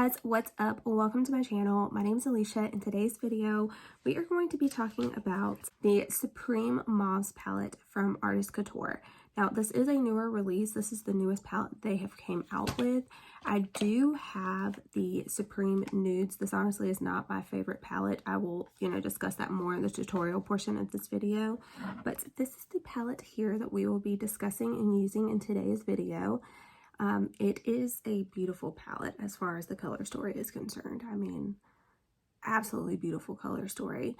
guys, what's up? Welcome to my channel. My name is Alicia. In today's video, we are going to be talking about the Supreme Mauves palette from Artist Couture. Now, this is a newer release. This is the newest palette they have came out with. I do have the Supreme Nudes. This honestly is not my favorite palette. I will, discuss that more in the tutorial portion of this video. But this is the palette here that we will be discussing and using in today's video. It is a beautiful palette as far as the color story is concerned. I mean, absolutely beautiful color story.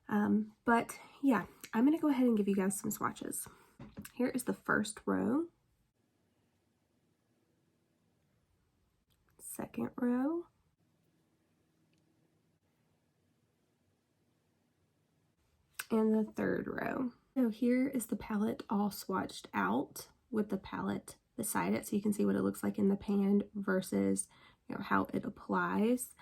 But yeah, I'm going to go ahead and give you guys some swatches. Here is the first row. Second row. And the third row. So here is the palette all swatched out with the palette beside it, so you can see what it looks like in the pan versus how it applies.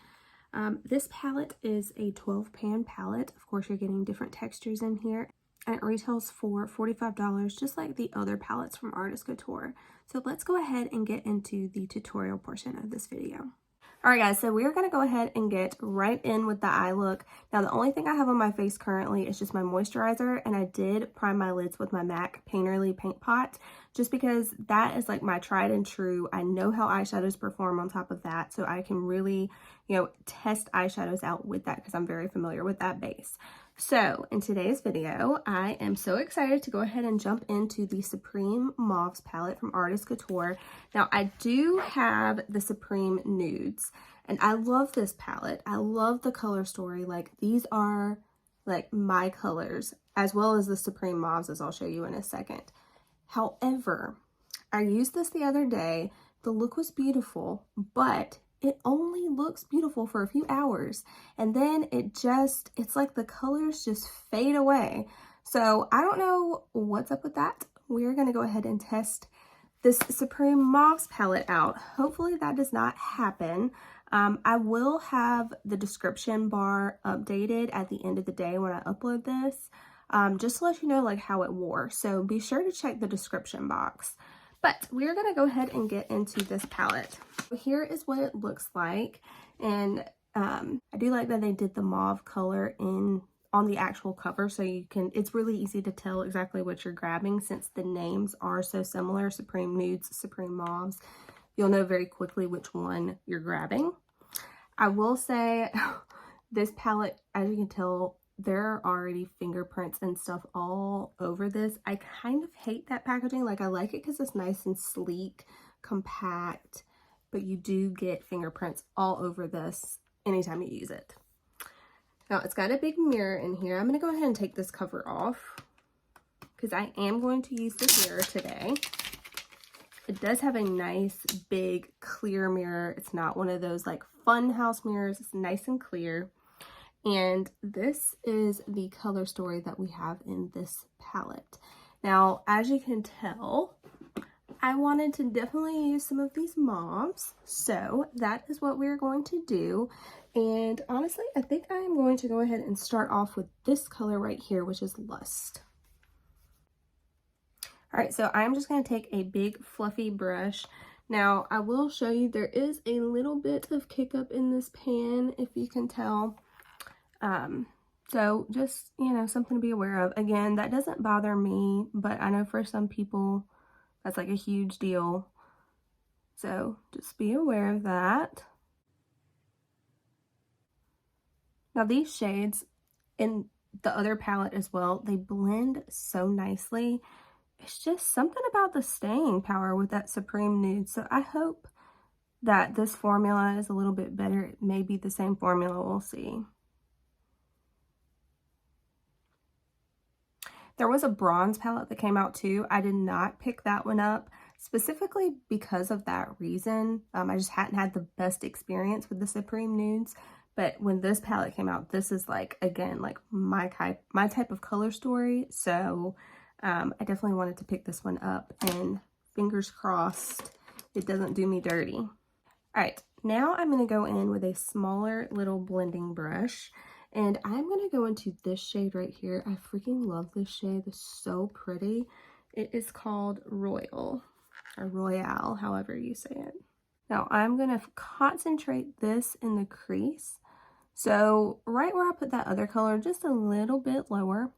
This palette is a 12 pan palette. Of course, you're getting different textures in here, and it retails for $45, just like the other palettes from Artist Couture. So let's go ahead and get into the tutorial portion of this video. Alright guys, so we're going to go ahead and get right in with the eye look. Now the only thing I have on my face currently is just my moisturizer, and I did prime my lids with my MAC Painterly Paint Pot, just because that is like my tried and true. I know how eyeshadows perform on top of that, so I can really, test eyeshadows out with that because I'm very familiar with that base. So in today's video, I am so excited to go ahead and jump into the Supreme Mauves palette from Artist Couture. Now I do have the Supreme Nudes, and I love this palette. I love the color story. Like, these are like my colors, as well as the Supreme Mauves, as I'll show you in a second. However, I used this the other day. The look was beautiful, but it only looks beautiful for a few hours, and then it's like the colors just fade away. So I don't know what's up with that. We're going to go ahead and test this Supreme Mauves palette out. Hopefully that does not happen. I will have the description bar updated at the end of the day when I upload this, just to let you know like how it wore. So be sure to check the description box. But we're going to go ahead and get into this palette. Here is what it looks like. And I do like that they did the mauve color on the actual cover, so it's really easy to tell exactly what you're grabbing since the names are so similar. Supreme Nudes, Supreme Mauves. You'll know very quickly which one you're grabbing. I will say this palette, as you can tell, there are already fingerprints and stuff all over this. I kind of hate that packaging. Like, I like it because it's nice and sleek, compact, but you do get fingerprints all over this anytime you use it. Now, it's got a big mirror in here. I'm going to go ahead and take this cover off because I am going to use this mirror today. It does have a nice, big, clear mirror. It's not one of those like fun house mirrors. It's nice and clear. And this is the color story that we have in this palette. Now, as you can tell, I wanted to definitely use some of these mauves. So that is what we're going to do. And honestly, I think I'm going to go ahead and start off with this color right here, which is Lust. All right, so I'm just going to take a big fluffy brush. Now, I will show you there is a little bit of kick up in this pan, if you can tell. So just, something to be aware of. Again, that doesn't bother me, but I know for some people that's like a huge deal. So just be aware of that. Now these shades in the other palette as well, they blend so nicely. It's just something about the staying power with that Supreme Nude. So I hope that this formula is a little bit better. It may be the same formula, we'll see. There was a bronze palette that came out too. I did not pick that one up specifically because of that reason. I just hadn't had the best experience with the Supreme Nudes. But when this palette came out, this is like, again, like my type of color story. So I definitely wanted to pick this one up, and fingers crossed it doesn't do me dirty. All right, now I'm going to go in with a smaller little blending brush. And I'm going to go into this shade right here. I freaking love this shade. It's so pretty. It is called Royal, or Royale, however you say it. Now I'm going to concentrate this in the crease. So right where I put that other color, just a little bit lower.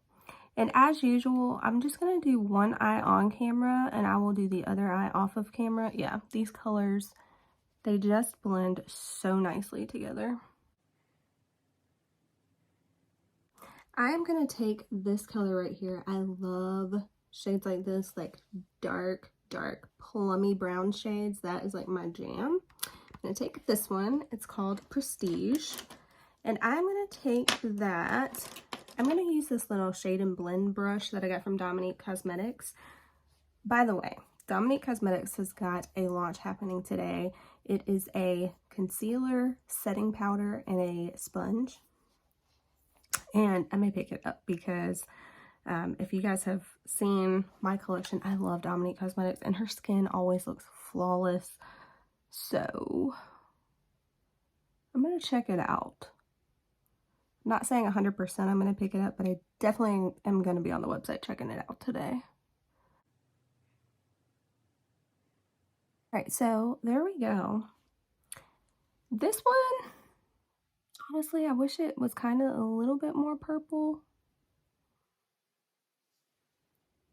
And as usual, I'm just going to do one eye on camera and I will do the other eye off of camera. Yeah, these colors, they just blend so nicely together. I am going to take this color right here. I love shades like this, like dark plummy brown shades. That is like my jam. I'm going to take this one. It's called Prestige. And I'm going to take that. I'm going to use this little shade and blend brush that I got from Dominique Cosmetics. By the way, Dominique Cosmetics has got a launch happening today. It is a concealer, setting powder, and a sponge. And I may pick it up because if you guys have seen my collection, I love Dominique Cosmetics and her skin always looks flawless. So I'm going to check it out. I'm not saying 100% I'm going to pick it up, but I definitely am going to be on the website checking it out today. All right, so there we go. This one, honestly, I wish it was kind of a little bit more purple,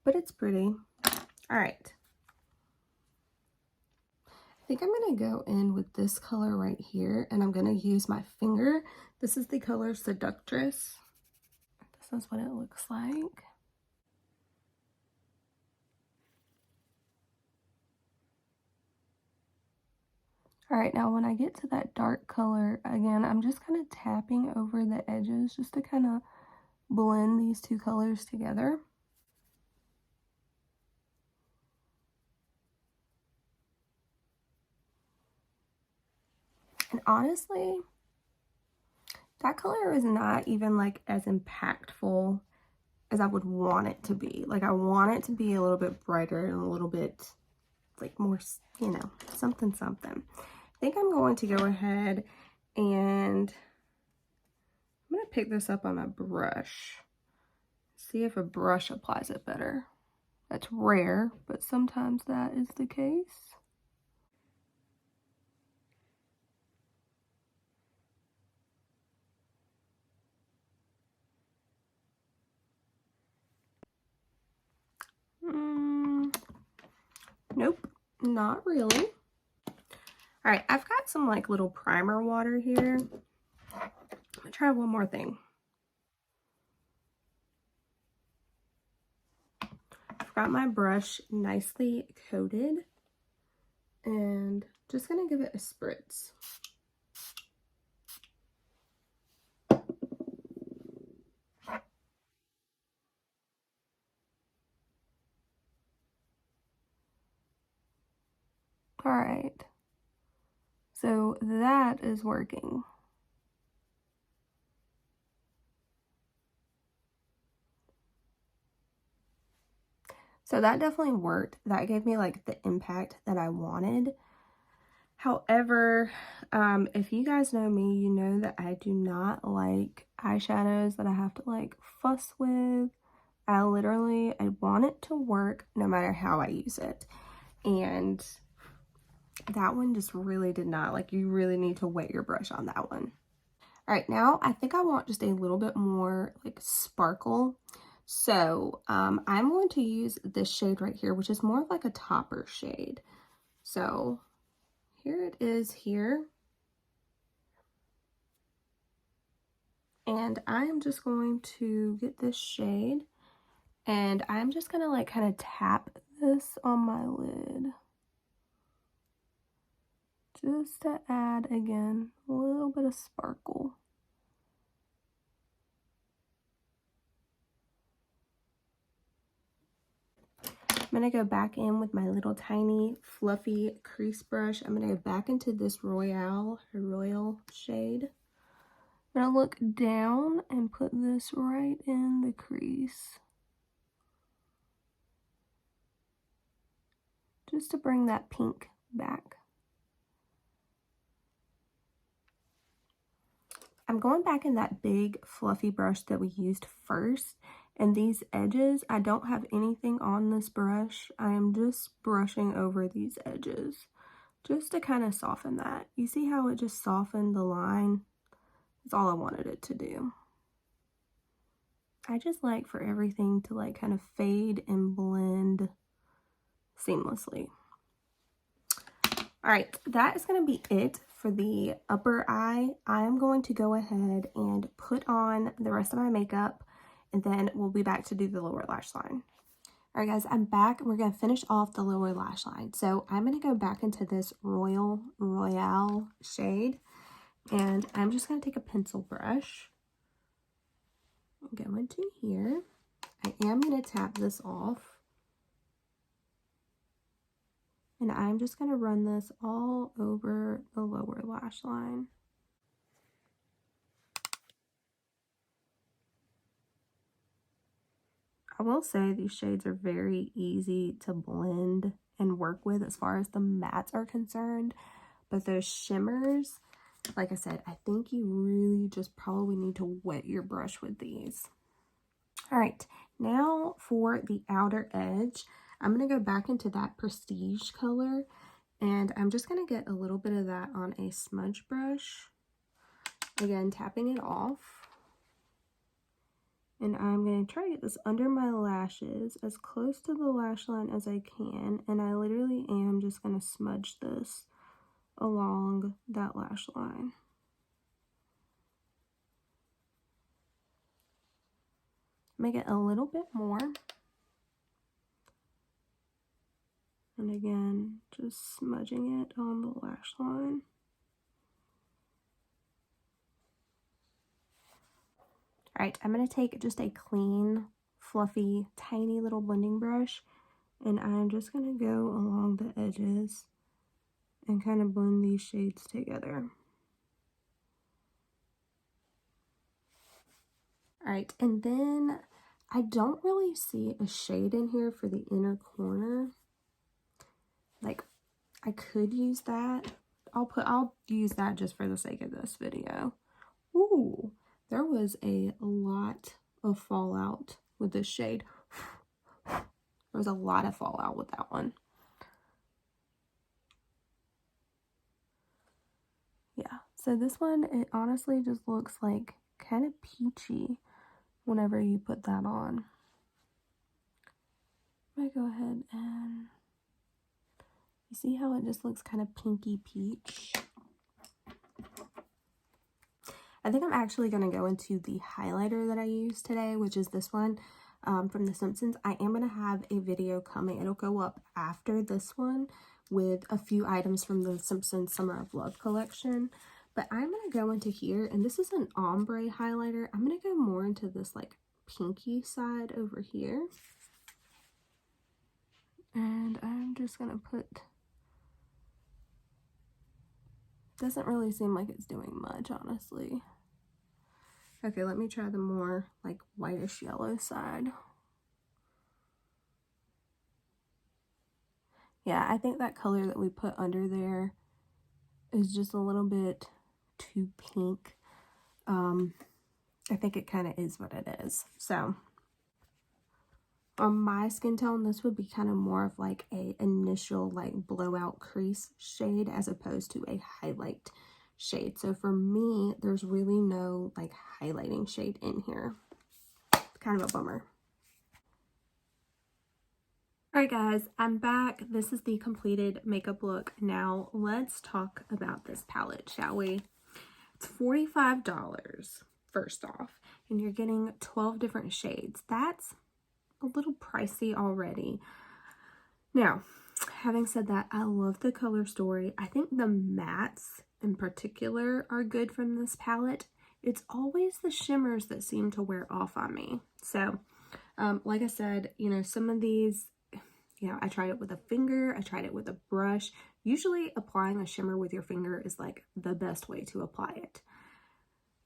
but it's pretty. All right. I think I'm going to go in with this color right here, and I'm going to use my finger. This is the color Seductress. This is what it looks like. All right, now when I get to that dark color, again, I'm just kind of tapping over the edges just to kind of blend these two colors together. And honestly, that color is not even like as impactful as I would want it to be. Like I want it to be a little bit brighter and a little bit like more, you know, something. I think I'm going to go ahead and I'm going to pick this up on a brush. See if a brush applies it better. That's rare, but sometimes that is the case. Nope, not really. All right, I've got some like little primer water here. I'm gonna try one more thing. I've got my brush nicely coated and just gonna give it a spritz. All right, so that is working. So that definitely worked. That gave me like the impact that I wanted. However, if you guys know me, you know that I do not like eyeshadows that I have to like fuss with. I want it to work no matter how I use it. And that one just really did not. Like, you really need to wet your brush on that one. All right, now I think I want just a little bit more like sparkle. So I'm going to use this shade right here, which is more of like a topper shade. So here it is here. And I am just going to get this shade and I'm just gonna like kind of tap this on my lid. Just to add, again, a little bit of sparkle. I'm going to go back in with my little tiny fluffy crease brush. I'm going to go back into this Royal shade. I'm going to look down and put this right in the crease. Just to bring that pink back. I'm going back in that big fluffy brush that we used first, and these edges, I don't have anything on this brush. I am just brushing over these edges. just to kind of soften that. You see how it just softened the line? That's all I wanted it to do. I just like for everything to like kind of fade and blend seamlessly. All right, that is going to be it for the upper eye. I'm going to go ahead and put on the rest of my makeup, and then we'll be back to do the lower lash line. All right, guys, I'm back. We're going to finish off the lower lash line. So I'm going to go back into this Royale shade, and I'm just going to take a pencil brush and go into here. I am going to tap this off. And I'm just going to run this all over the lower lash line. I will say these shades are very easy to blend and work with as far as the mattes are concerned. But those shimmers, like I said, I think you really just probably need to wet your brush with these. All right, now for the outer edge, I'm going to go back into that Prestige color. And I'm just going to get a little bit of that on a smudge brush. Again, tapping it off. And I'm going to try to get this under my lashes as close to the lash line as I can. And I literally am just going to smudge this along that lash line. Make it a little bit more. And again, just smudging it on the lash line. All right, I'm going to take just a clean, fluffy, tiny little blending brush, and I'm just going to go along the edges and kind of blend these shades together. All right, and then I don't really see a shade in here for the inner corner. Like, I could use that. I'll use that just for the sake of this video. Ooh, there was a lot of fallout with this shade. There was a lot of fallout with that one. Yeah, so this one, it honestly just looks like kind of peachy whenever you put that on. I'm gonna go ahead and you see how it just looks kind of pinky peach? I think I'm actually going to go into the highlighter that I used today, which is this one from The Simpsons. I am going to have a video coming. It'll go up after this one with a few items from the Simpsons Summer of Love collection. But I'm going to go into here, and this is an ombre highlighter. I'm going to go more into this like pinky side over here. And I'm just going to put... Doesn't really seem like it's doing much, honestly. Okay, let me try the more like whitish yellow side. Yeah, I think that color that we put under there is just a little bit too pink. I think it kind of is what it is. So on my skin tone, this would be kind of more of like a initial like blowout crease shade as opposed to a highlight shade. So for me, there's really no like highlighting shade in here. Kind of a bummer. All right, guys, I'm back. This is the completed makeup look. Now let's talk about this palette, shall we? It's $45 first off, and you're getting 12 different shades. That's a little pricey already. Now, having said that, I love the color story. I think the mattes in particular are good from this palette. It's always the shimmers that seem to wear off on me. So, like I said, you know, some of these, you know, I tried it with a finger, I tried it with a brush. Usually applying a shimmer with your finger is like the best way to apply it.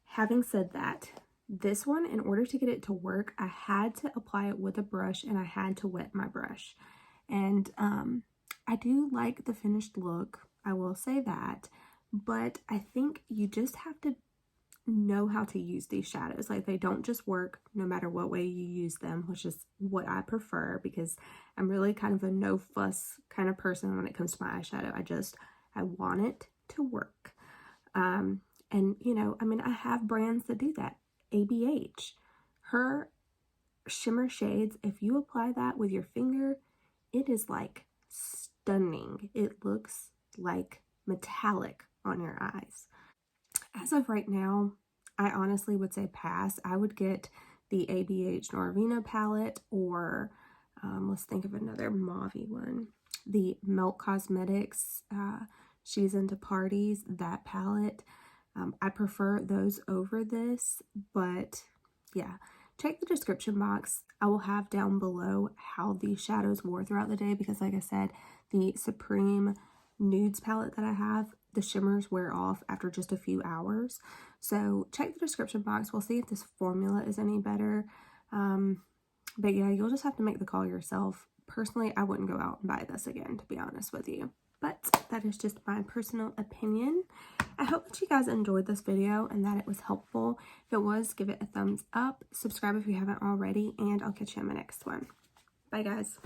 Having said that, this one, in order to get it to work, I had to apply it with a brush and I had to wet my brush. And I do like the finished look, I will say that, but I think you just have to know how to use these shadows. Like, they don't just work no matter what way you use them, which is what I prefer because I'm really kind of a no fuss kind of person when it comes to my eyeshadow. I want it to work. And you know, I mean, I have brands that do that. ABH, her shimmer shades, if you apply that with your finger, it is like stunning. It looks like metallic on your eyes. As of right now, I honestly would say pass. I would get the ABH Norvina palette, or let's think of another mauvey one. The Melt Cosmetics, She's Into Parties, that palette. I prefer those over this, but yeah, check the description box. I will have down below how these shadows wore throughout the day, because like I said, the Supreme Nudes palette that I have, the shimmers wear off after just a few hours. So check the description box. We'll see if this formula is any better. But yeah, you'll just have to make the call yourself. Personally, I wouldn't go out and buy this again, to be honest with you. But that is just my personal opinion. I hope that you guys enjoyed this video and that it was helpful. If it was, give it a thumbs up. Subscribe if you haven't already, and I'll catch you in my next one. Bye, guys.